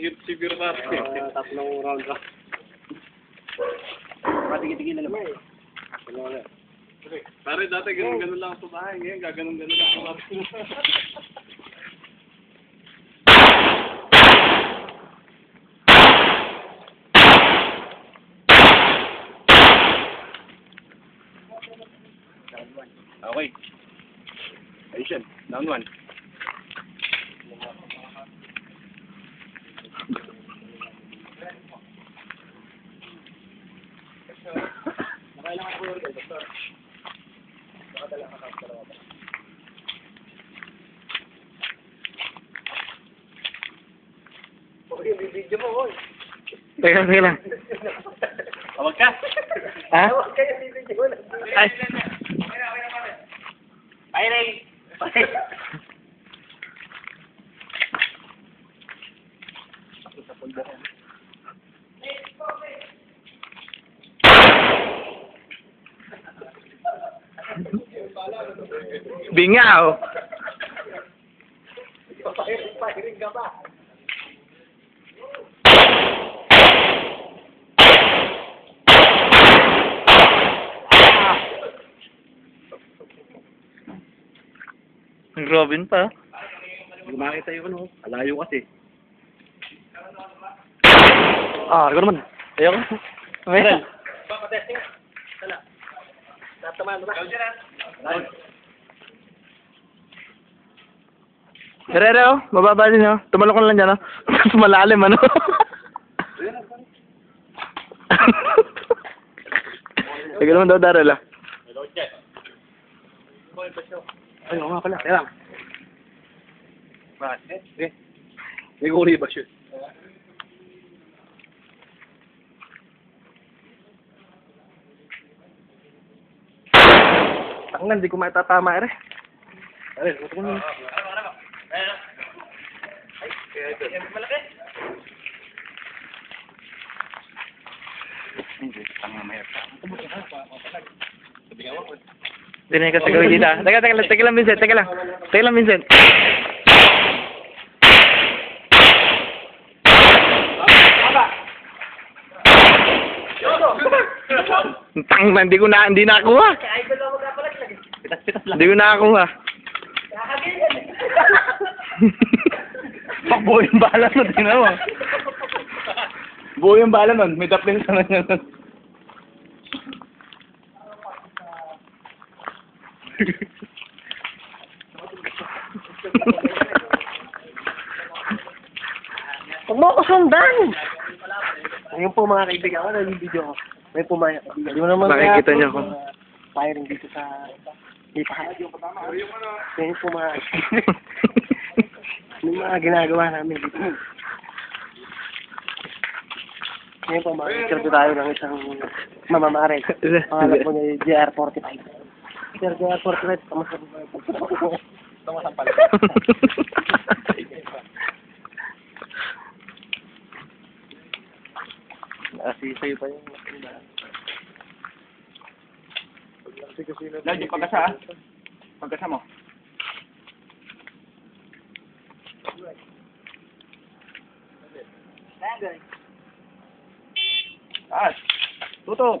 Hit severe na. Tatlong round ka. Patigil-tigil na naman. Pare, dati ganun-ganun lang sa bahay. Ngayon, gaganon-ganon lang sa bahay. Okay. Ayun, down one. Nakailangan ko yung doktor. Nakadala ka ng dalawa pa. Okay, bibidyo mo, hoy. Teka lang. Tawag ka. Ha? Tawag ka yung bibidyo mo. Ay. Firing! Sa pulbo ko. Bingaw. Firing ka ba? Ang Robin pa. Hindi makita yung ano. Alayo kasi. Ah, ako naman. Ayoko. Meron. Papatesting. Sana. Natamaan mo ba? Herrera, oh. Mababa din, oh. Tumalok ka lang dyan, oh. Mas malalim, ano. Sige naman daw, Daryl, ah. Ay, oo nga pala. Kaya lang. Bakit? May guli ba siya? Tangan, di ko maitatama, ere. Ay, ito ko na. Malaki. Hindi na kasi gawin dito, ah. Teka lang, Vincent. Teka lang, Vincent. Tangan, hindi nakakuha. Pitas-pitas lang. Hindi ko nakakuha. Buo yung bala nun, tingnan mo. Buo yung bala nun, may daplin sa kanya nun. Huwag mo ako sundan! Ngayon po mga kaibigan ko, nag-video ko. May pumaya kaibigan. Di mo naman Makikita niyo ako. Firing dito sa... Di pa kaya. Ngayon po mga... Yung mga ginagawa namin dito. Ngayon po mga tayo ng isang mamamare. Pangalan po niya JR45. Sir, JR45, kamusta po? Kamusta pala? Kasi sa'yo pa yung... Lagi, pagkasa ah. Pagkasa mo. Taas. Tutok.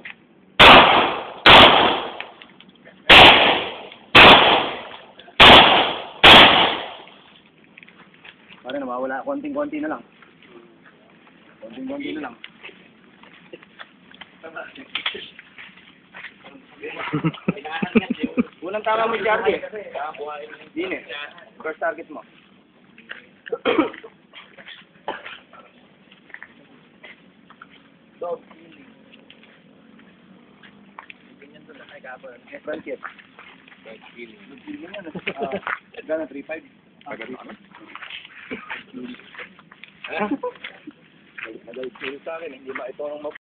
Pare, nawawala. Konting-konti na lang. Konting-konti na lang. Unang tama mo yung target. Dine. First target mo. So, front hit. Gana 3-5. Nagalit sa akin, hindi ba ito ang